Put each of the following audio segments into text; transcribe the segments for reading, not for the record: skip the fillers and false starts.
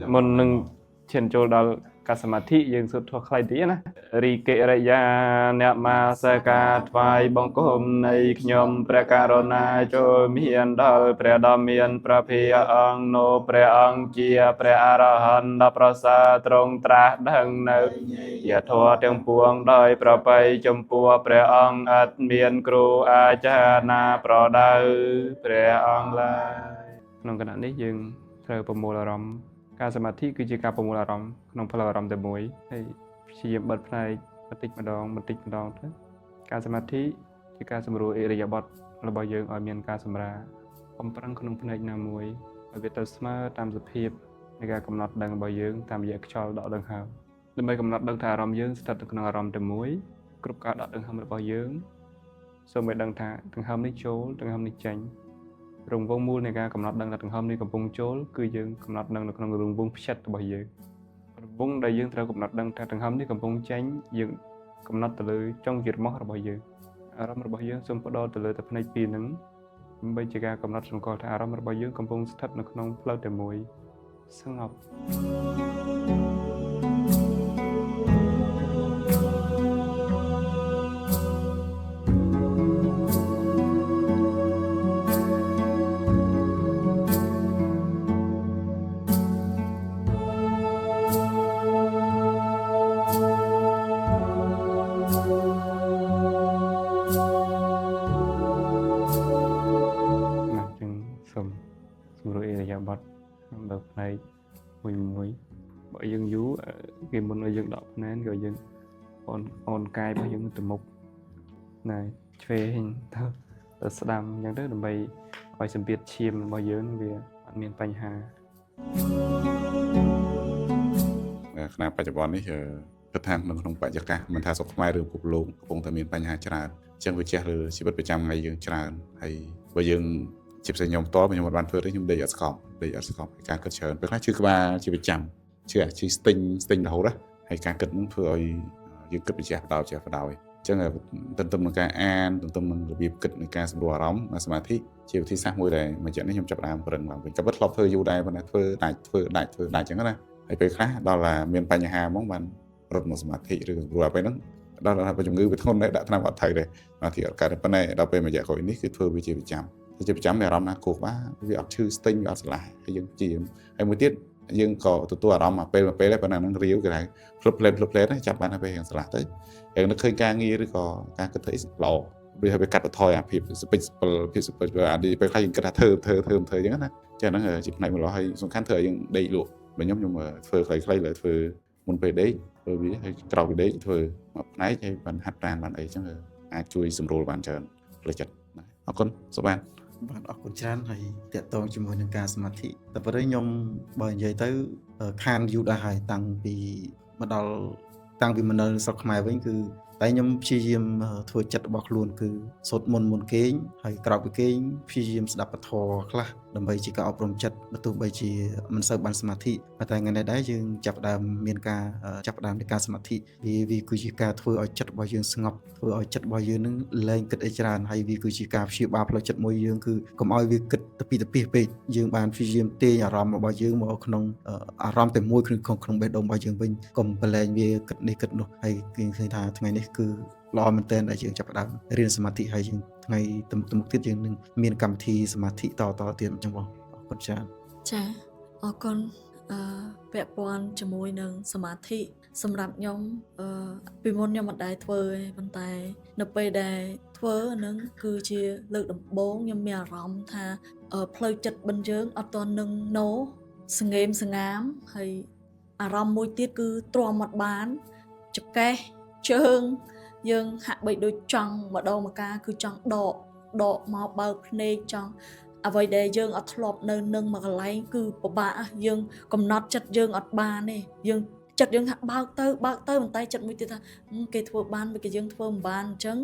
môn nâng trên chỗ đó cảสมาธิយើងសុទ្ធខ្លីទីណារីកេរិយាអ្នកមាសកាថ្វាយបង្គំនៃខ្ញុំព្រះករុណាចូលមានដល់ព្រះដ៏មានព្រះភិយអង្គនោះព្រះអង្គជាព្រះអរហន្តដ៏ប្រសើរទ្រង់ត្រាស់ដឹងនៅយធម៌ទាំងពួងដោយប្របីចំពោះព្រះអង្គអត់មានគ្រូអាចារ្យណាប្រដៅព្រះអង្គឡើយក្នុងគណៈនេះយើងត្រូវប្រមូលអារម្មណ៍ការសមាធិគឺជាការប្រមូលអារម្មណ៍ក្នុងផ្លូវអារម្មណ៍តែមួយហើយព្យាយាមបិទភ្នែកបន្តិចម្ដងទៅការសមាធិជាការសម្រួលអិរិយាបថរបស់យើងឲ្យមានការសម្រាកបំប្រឹងក្នុងភ្នែកណាមួយឲ្យវាទៅស្មើតាមសភាពនៃការកំណត់ដឹងរបស់យើងតាមរយៈខ្យល់ដកដង្ហើមដើម្បីកំណត់ដឹងថាអារម្មណ៍យើងស្ថិតនៅក្នុងអារម្មណ៍តែមួយគ្រប់ការដកដង្ហើមរបស់យើងសូមឲ្យដឹងថាដង្ហើមនេះចូលដង្ហើមនេះចេញរង្វង់មូលនៃការកំណត់ដឹងថាដង្ហើមនេះកំពុងចូលគឺយើងកំណត់ដឹងនៅក្នុងរង្វង់ផ្ចិតរបស់យើងរង្វង់ដែលយើងត្រូវកំណត់ដឹងថាដង្ហើមនេះកំពុងចេញយើងកំណត់ទៅលើចុងច្រមុះរបស់យើងអារម្មណ៍របស់យើងសូមផ្ដោតទៅលើតែផ្នែកពីរហ្នឹងដើម្បីជាការកំណត់សម្គាល់ថាអារម្មណ៍របស់យើងកំពុងស្ថិតនៅក្នុងផ្លូវតែមួយស្ងប់ដល់ផ្នែកមួយបើយើងយូរគេមុនឲ្យយើងដកភ្នែនក៏យើងអូនកាយរបស់យើងទៅមុខណែឆ្វេងទៅស្ដាំអញ្ចឹងទៅដើម្បីឲ្យសម្ពាធឈាមរបស់យើងវាអត់មានបញ្ហាខណៈបច្ចុប្បន្ននេះគិតថាក្នុងបរិយាកាសមិនថាស្រុកខ្មែរឬពិភពលោកកំពុងតែមានបញ្ហាច្រើនអញ្ចឹងវាចេះលើជីវិតប្រចាំថ្ងៃយើងច្រើនហើយបើយើងជាផ្សេងខ្ញុំផ្ទាល់ខ្ញុំមិនបានធ្វើទេខ្ញុំដេកអត់ស្កប់ការគិតច្រើនពេលខ្លះឈឺក្បាលជាប្រចាំឈឺស្ទិញរហូតហើយការគិតនឹងធ្វើឲ្យយើងគិតប្រជែកបដោយអញ្ចឹងទន្ទឹមនឹងការអានទន្ទឹមនឹងរបៀបគិតនៃការសម្រួលអារម្មណ៍សមាធិជាវិធីសាស្ត្រមួយដែលមួយចិត្តនេះខ្ញុំចាប់ផ្ដើមប្រឹងឡើងវិញក៏ពិតធ្លាប់ធ្វើយូរដែរប៉ុន្តែធ្វើដាច់អញ្ចឹងណាហើយពេលខ្លះដល់តែមានបញ្ហាហ្មងបានរត់មកសមាធិឬសម្រួលពេលហ្នឹងដល់តែជំងឺវាធ្ងន់ដែរដាក់ថ្នាំអត់ត្រូវដែរសមាធិអត់កើតប៉ុន្តែដល់ពេលមួយរយៈក្រោយនេះគឺធ្វើវាជាប្រចាំអារម្មណ៍ណាគោះក្បាលវាអត់ឈឺស្ទិញវាអត់ស្លាស់ហើយយើងជាហើយមួយទៀតយើងក៏ទទួលអារម្មណ៍ពេលដែរប៉ុន្តែនឹងរាវគេថាភ្លុបផ្លែចាប់បានពេលយ៉ាងស្លាស់ទៅហើយនឹកឃើញការងារឬក៏ការគិតធ្វើអីល្អវាឲ្យវាកាត់បន្ថយអាភាពស្ពេចអានេះពេលខ្លះយើងគិតថាធ្វើអញ្ចឹងណាចាហ្នឹងជាផ្នែកមួយហើយសំខាន់ធ្វើឲ្យយើងដេកលក់បើខ្ញុំធ្វើខ្លីៗលើធ្វើមុនពេលដេកធ្វើវាហើយក្រោយពេលដេកធ្វើមួយផ្នែកហើយបានហាត់ប្រាណបានអីអញ្ចឹងអាចជួយសម្រួលបានច្រើនផ្លូវចិត្តអរគុណសុបានបាទអរគុណច្រើនហើយតាក់ទងជាមួយនឹងការសមាធិតែប៉ុន្តែខ្ញុំបើនិយាយទៅខានយូរដែរហើយតាំងពីមកនៅស្រុកខ្មែរវិញគឺតែខ្ញុំព្យាយាមធ្វើចិត្តរបស់ខ្លួនគឺសូត្រមុនគេងហើយក្រោយពីគេងព្យាយាមស្ដាប់ពធខ្លះដើម្បីជាការអប់រំចិត្តបើទោះបីជាមិនសូវបានសមាធិតែថ្ងៃនេះដែរយើងចាប់ផ្ដើមមានការចាប់ផ្ដើមនៃការសមាធិវាគឺជាការធ្វើឲ្យចិត្តរបស់យើងស្ងប់ធ្វើឲ្យចិត្តរបស់យើងនឹងលែងគិតអីច្រើនហើយវាគឺជាការព្យាបាលផ្លូវចិត្តមួយយើងគឺកុំឲ្យវាគិតទៅពីពេកយើងបានព្យាយាមទាញអារម្មណ៍របស់យើងមកក្នុងអារម្មណ៍តែមួយក្នុងបេះដូងរបស់យើងវិញកុំប្រឡែងវាគិតនេះគិតនោះហើយឃើញថាថ្ងៃនេះគឺល្អមែនទែនដែលយើងចាប់ផ្ដើមរៀនសមាធិហើយយើងថ្ងៃទៅមុខទៀតយើងនឹងមានកម្មវិធីសមាធិតទៀតអញ្ចឹងបងអរគុណច្រើនចាអរគុណពាក់ព័ន្ធជាមួយនឹងសមាធិសម្រាប់ខ្ញុំពីមុនខ្ញុំមិនដែលធ្វើទេប៉ុន្តែនៅពេលដែលធ្វើហ្នឹងគឺជាលើកដំបូងខ្ញុំមានអារម្មណ៍ថាផ្លូវចិត្តបិណ្ឌយើងអត់ទាន់នឹងណូសង្ងេមសង្ងាមហើយអារម្មណ៍មួយទៀតគឺទ្រាំអត់បានចកេះជើងយើងហាក់បីដូចចង់ម្ដងម្កាលគឺចង់ដកមកបើកភ្នែកចង់អ្វីដែលយើងអត់ធ្លាប់នៅនឹងមួយកន្លែងគឺពិបាកយើងកំណត់ចិត្តយើងអត់បានទេយើងចិត្តយើងថាបើកទៅប៉ុន្តែចិត្តមួយទៀតថាគេធ្វើបានមិនគេយើងធ្វើមិនបានអញ្ចឹង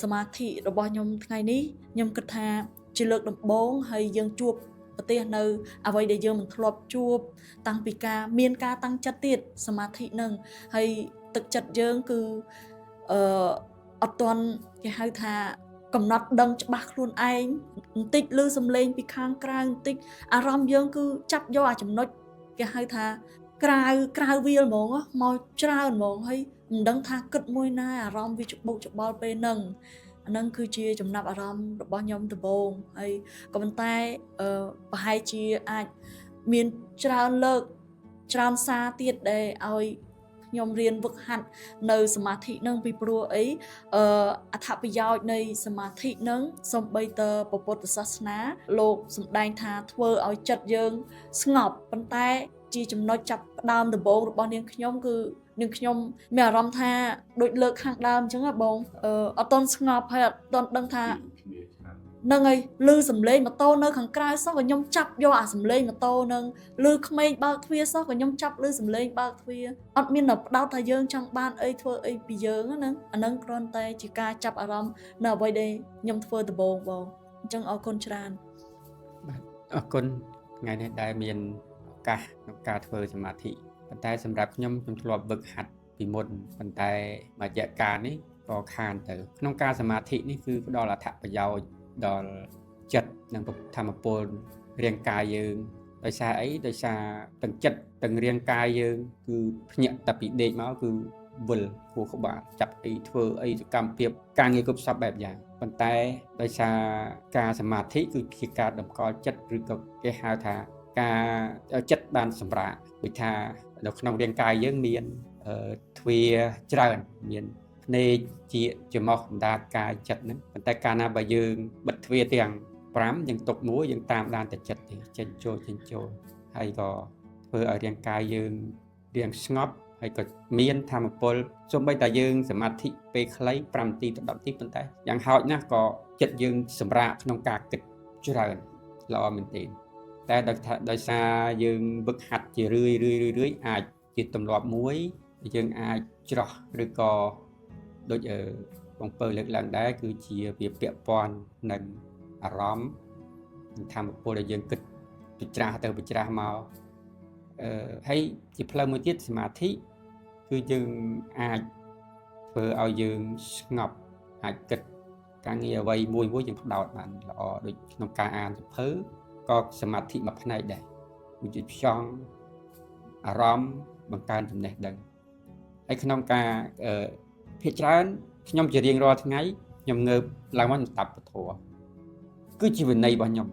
សមាធិរបស់ខ្ញុំថ្ងៃនេះខ្ញុំគិតថាជាលើកដំបូងហើយយើងជួបប្រទេសនៅអ្វីដែលយើងមិនធ្លាប់ជួបតាំងពីមានការតាំងចិត្តទៀតសមាធិនឹងហើយទឹកចិត្តយើងគឺអត់ទាន់គេហៅថាកំណត់ដឹងច្បាស់ខ្លួនឯងបន្តិចឮសំឡេងពីខាងក្រៅបន្តិចអារម្មណ៍យើងគឺចាប់យកអាចំណុច គេហៅថាក្រៅវាលហ្មងមកច្រើនហ្មងហើយមិនដឹងថាគិតមួយណាអារម្មណ៍វាច្បុកច្បល់ពេលហ្នឹងអាហ្នឹងគឺជាចំណាប់អារម្មណ៍របស់ខ្ញុំដំបូងហើយក៏ប៉ុន្តែប្រហែលជាអាចមានច្រើនលើកច្រើនសារទៀតដែលឲ្យខ្ញុំរៀនវឹកហាត់នៅសមាធិហ្នឹងពីព្រោះអីអត្ថប្រយោជន៍នៃសមាធិហ្នឹងសូម្បីតែពុទ្ធសាសនាលោកសម្ដែងថាធ្វើឲ្យចិត្តយើងស្ងប់ប៉ុន្តែជាចំណុចចាប់ផ្ដើមដំបូងរបស់នាងខ្ញុំគឺនាងខ្ញុំមានអារម្មណ៍ថាដូចលើកខាងដើមអញ្ចឹងណាបងអត់តន់ស្ងប់ហើយអត់តន់ដឹងថានឹងហើយលឺសំឡេងម៉ូតូនៅខាងក្រៅសោះក៏ខ្ញុំចាប់យកអាសំឡេងម៉ូតូនឹងលឺក្មេងបើកទ្វារសោះក៏ខ្ញុំចាប់លឺសំឡេងបើកទ្វារអត់មានតែផ្ដោតថាយើងចង់បានអីធ្វើអីពីយើងហ្នឹងអាហ្នឹងគ្រាន់តែជាការចាប់អារម្មណ៍នៅអ្វីដែលខ្ញុំធ្វើដំបូងបងអញ្ចឹងអរគុណច្រើនបាទអរគុណថ្ងៃនេះដែលមានឱកាសក្នុងការធ្វើសមាធិប៉ុន្តែសម្រាប់ខ្ញុំធ្លាប់វឹកហាត់ពីមុនប៉ុន្តែមួយរយៈកាលនេះក៏ខានទៅក្នុងការសមាធិនេះគឺផ្ដល់អត្ថប្រយោជន៍ដល់ចិត្តនិងធម្មពលរាងកាយយើងដោយសារអីដោយសារទាំងចិត្តទាំងរាងកាយយើងគឺភ្ញាក់តែពីដេកមកគឺវិលខួរក្បាលចាប់អីធ្វើអីសកម្មភាពការងារគ្រប់សពបែបយ៉ាងប៉ុន្តែដោយសារការសមាធិគឺជាការតម្កល់ចិត្តឬក៏គេហៅថាការចិត្តបានសម្រាកដូចថានៅក្នុងរាងកាយយើងមានទ្វារច្រើនមានភ្នែកជាចំោះបណ្ដាកាយចិត្តហ្នឹងប៉ុន្តែកាលណាបើយើងបិទទ្វារទាំង5យើងទុកមួយយើងតាមដានតែចិត្តទេចេញចូលហើយក៏ធ្វើឲ្យរាងកាយយើងរាងស្ងប់ហើយក៏មានធម៌ពលសូម្បីតែយើងសមាធិពេលខ្លី5នាទីទៅ10នាទីប៉ុន្តែយ៉ាងហោចណាស់ក៏ចិត្តយើងសម្រាកក្នុងការគិតច្រើនល្អមែនទេតែដោយសារយើងវឹកហាត់ជារឿយអាចជាទម្លាប់មួយយើងអាចច្រោះឬក៏ដូចបងពើលើកឡើងដែរគឺជាវាពាក់ព័ន្ធនឹងអារម្មណ៍ធម៌ពលដែលយើងគិតពិច្រាស់ទៅពិច្រាស់មកហើយជាផ្លូវមួយទៀតសមាធិគឺយើងអាចធ្វើឲ្យយើងស្ងប់អាចគិតការងារអ្វីមួយយើងផ្ដោតបានល្អដូចក្នុងការអានសៀវភៅក៏សមាធិមួយផ្នែកដែរគឺជាផ្ចង់អារម្មណ៍បង្កើនចំណេះដឹងហើយក្នុងការភាគច្រើនខ្ញុំជារៀងរាល់ថ្ងៃខ្ញុំងើបឡើងមកស្ដាប់ពធគឺជាវិន័យរបស់ខ្ញុំ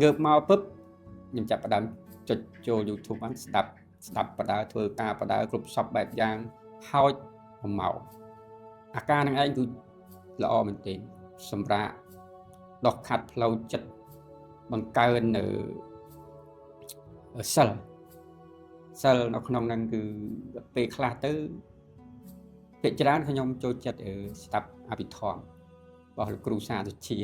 ងើបមកពឹបខ្ញុំចាប់ផ្ដើមចុចចូល YouTube បានស្ដាប់បដាធ្វើការបដាគ្រប់សពបែបយ៉ាងហោច1ម៉ោងអាការនឹងឯងគឺល្អមែនទេសម្រាប់ដោះខាត់ផ្លូវចិត្តបង្កើននៅសិលនៅក្នុងហ្នឹងគឺពេលខ្លះទៅភាគច្រើនខ្ញុំចូលចិត្តស្ដាប់អភិធម្មរបស់លោកគ្រូសាសុជា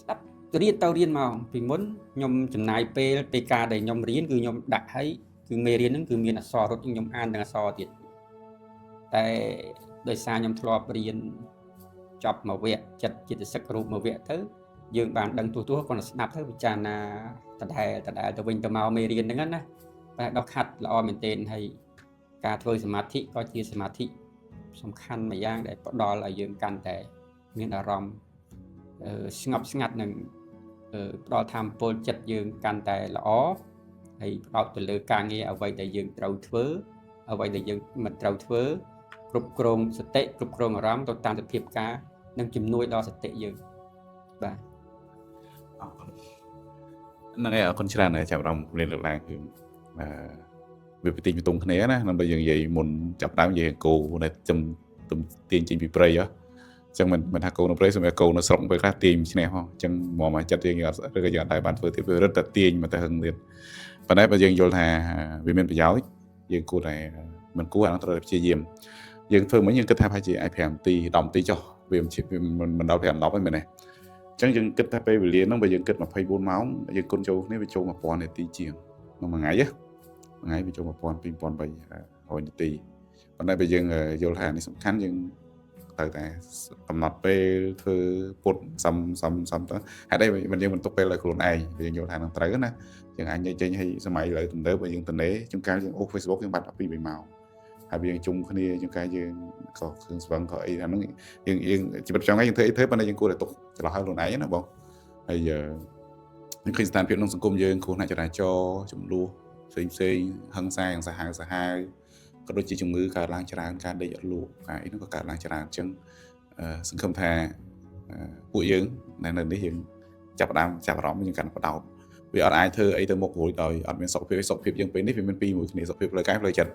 ស្ដាប់រៀនទៅរៀនមកពីមុនខ្ញុំចំណាយពេលការដែលខ្ញុំរៀនគឺខ្ញុំដាក់ឲ្យគឺមេរៀនហ្នឹងគឺមានអក្សររត់ខ្ញុំអានទាំងអក្សរទៀតតែដោយសារខ្ញុំធ្លាប់រៀនចប់មួយវគ្គចិត្តចិត្តសិក្រូបមួយវគ្គទៅយើងបានដឹងទូគាត់ស្ដាប់ទៅពិចារណាដដែលទៅវិញទៅមកមេរៀនហ្នឹងណាតែដកខាត់ល្អមែនទែនហើយការធ្វើសមាធិក៏ជាសមាធិសំខាន់មួយយ៉ាងដែលផ្ដល់ឲ្យយើងកាន់តែមានអារម្មណ៍ស្ងប់ស្ងាត់និងផ្ដល់ធម៌ពលចិត្តយើងកាន់តែល្អហើយផ្ដោតទៅលើការងារអ្វីដែលយើងត្រូវធ្វើអ្វីដែលយើងមិនត្រូវធ្វើគ្រប់គ្រងសតិគ្រប់គ្រងអារម្មណ៍ទៅតាមសភាពការនិងជំនួយដល់សតិយើងបាទហ្នឹងហើយអរគុណច្រើនដែលចាប់អារម្មណ៍រៀនលើកឡើងគឺវាពីទីពីទុំគ្នាណាដើម្បីយើងនិយាយមុនចាប់ដើមនិយាយគោដែលចំទាញចេញពីព្រៃហ៎អញ្ចឹងមិនថាគោនៅព្រៃសម្រាប់គោនៅស្រុកពេលខ្លះទាញឈ្នះហ៎អញ្ចឹងមកចិត្តយើងអត់ឬក៏យើងអត់ដែរបានធ្វើទៀតវារឹតតែទាញមកទៅហឹងទៀតប៉ុន្តែបើយើងយល់ថាវាមានប្រយោជន៍យើងគួរតែមិនគួរអានឹងត្រូវព្យាយាមយើងធ្វើមិនយើងគិតថាប្រហែលជាអាច5នាទី10នាទីចុះវាមិនដល់5 10ទេមែនទេអញ្ចឹងយើងគិតថាពេលវេលាហ្នឹងបើយើងគិត24ម៉ោងយើងគុណចូលគ្នាវាចូល1000នាទីជាងក្នុងមួយថ្ងៃថ្ងៃវាចូល1000 2300នាទីប៉ុន្តែបើយើងយល់ថានេះសំខាន់យើងត្រូវតែកំណត់ពេលធ្វើពុតសំទៅហេតុអីមិនយើងមិនទុកពេលឲ្យខ្លួនឯងយើងយល់ថានឹងត្រូវណាយើងអាចនិយាយចេញឲ្យសម័យឥឡូវទំនើបបើយើងទៅនេជួនកាលយើងអូស Facebook យើងបាត់12 3ម៉ោងហើយយើងជុំគ្នាជួនកាលយើងក៏គ្រឿងស្វឹងក៏អីហ្នឹងយើងជីវិតចង់ឲ្យយើងធ្វើប៉ុន្តែយើងគួរតែទុកចន្លោះឲ្យខ្លួនឯងណាបងហើយយើងឃើញស្ថានភាពក្នុងសង្គមយើងគ្រោះថ្នាក់ចរាចរណ៍ចំនួន ផ្សេងហឹង្សាយ៉ាងសាហាវក៏ដូចជាជំងឺកើតឡើងច្រើនការដេកអត់លក់ហើយនោះក៏កើតឡើងច្រើនអញ្ចឹងសង្ឃឹមថាពួកយើងនៅនេះយើងចាប់អារម្មណ៍យើងកាន់បដោតវាអត់អាចធ្វើអីទៅមុខរួចដោយអត់មានសុខភាពយើងពេលនេះវាមានពីរមួយគ្នាសុខភាពផ្លូវកាយផ្លូវចិត្ត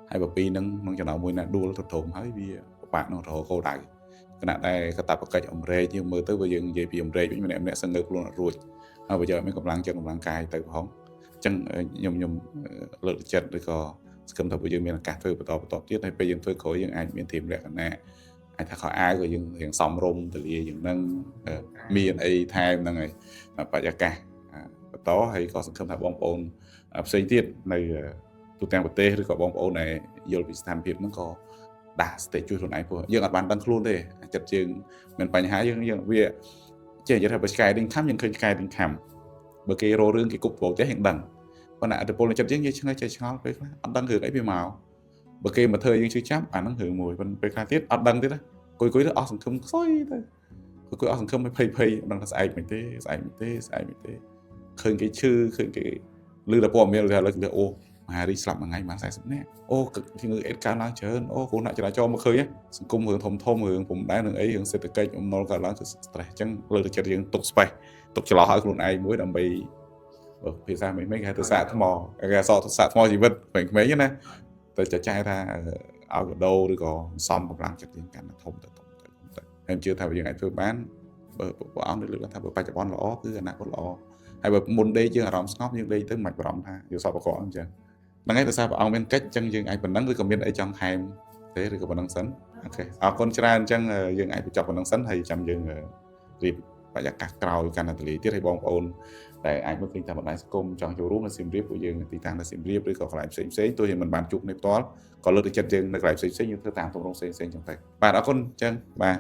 ហើយបើពីរហ្នឹងក្នុងចំណោមមួយណាដួលទៅធំហើយវាពិបាកនឹងរកគោលដៅគណៈដែលកតាបកិច្ចអមរេចយើងមើលទៅបើយើងនិយាយពីអមរេចវិញម្នាក់សឹងនៅខ្លួនអត់រួចហើយបើយើងអត់មានកម្លាំងចិត្តកម្លាំងកាយទៅផងអញ្ចឹងខ្ញុំលើកចិត្តឬក៏សង្ឃឹមថាពួកយើងមានឱកាសធ្វើបន្តទៀតហើយពេលយើងធ្វើក្រោយយើងអាចមានធៀបលក្ខណៈអាចថាខោអាវក៏យើងរៀងសមរម្យទលាយ៉ាងហ្នឹងមានអីថែមហ្នឹងហើយបរិយាកាសបន្តហើយក៏សង្ឃឹមថាបងប្អូនផ្សេងទៀតនៅទូទាំងប្រទេសឬក៏បងប្អូនដែលយល់ពីស្ថានភាពហ្នឹងក៏ដាស់ស្ទេជួយខ្លួនឯងព្រោះយើងអត់បានដឹងខ្លួនទេចិត្តយើងមានបញ្ហាយើងវាចេះនិយាយថាបើឆ្កែដេញខំយើងឃើញឆ្កែដេញខំបើគេរោរឿងគេគប់ប្រោទេយើងដឹងប៉ុន្តែអត្តពលនៃចិត្តយើងឆ្ងល់ចេះឆ្ងល់ពេលខ្លះអត់ដឹងរឿងអីវាមកបើគេមកធ្វើយើងជឿចាប់អាហ្នឹងរឿងមួយប៉ុន្តែពេលខ្លះទៀតអត់ដឹងទៀតណាគួយទៅអស់សង្ឃឹមខ្សោយទៅគួយអស់សង្ឃឹមភ័យអត់ដឹងថាស្អែកមិនទេឃើញគេឈឺឃើញគេឮតែព័ត៌មានថាឥឡូវអូមហារីស្លាប់មួយថ្ងៃបាន40នាក់អូជំងឺអេដកើតឡើងច្រើនអូគ្រោះថ្នាក់ចរាចរណ៍មកឃើញសង្គមរឿងធំរឿងពុំដែរនឹងអីរឿងសេដ្ឋកិច្ចអំណុលកើតឡើងគឺ stress អញ្ចឹងលើកចិត្តយើងទុក space ទុកចន្លោះឲ្យខ្លួនឯងមួយដើម្បីភាសាមិនគេហៅទៅសាកថ្មគេសក់សាកថ្មជីវិតក្មេងៗណាទៅចែកថាឲ្យកដោឬក៏សំកម្លាំងចិត្តយើងកាន់តែធំទៅហើយជឿថាយើងអាចធ្វើបានបើព្រះអង្គលើកថាបើបច្ចុប្បន្នល្អគឺអនាគតល្អហើយបើមុនដេកយើងអារម្មណ៍ស្ងប់យើងដេកទៅមិនបារម្ភថាយកសពកអញ្ចឹងហ្នឹងហើយដោយសារព្រះអង្គមានកិច្ចអញ្ចឹងយើងអាចប៉ុណ្ណឹងឬក៏មានអីចង់ថែមទេឬក៏ប៉ុណ្ណឹងសិនអូខេអរគុណច្រើនអញ្ចឹងយើងអាចបញ្ចប់ប៉ុណ្ណឹងសិនហើយចាំយើងរៀបបរិយាកាសក្រោយកាន់តែទលាទៀតឲ្យបងប្អូនតែអាចមើលឃើញតាមបណ្ដាញសង្គមចង់ចូលរួមនៅសៀមរាបពួកយើងទីតាំងនៅសៀមរាបឬក៏កន្លែងផ្សេងទោះយើងមិនបានជួបគ្នាផ្ទាល់ក៏លើកទឹកចិត្តយើងនៅកន្លែងផ្សេងយើងធ្វើតាមទម្រង់ផ្សេងអញ្ចឹងទៅបាទអរគុណអញ្ចឹងបាទ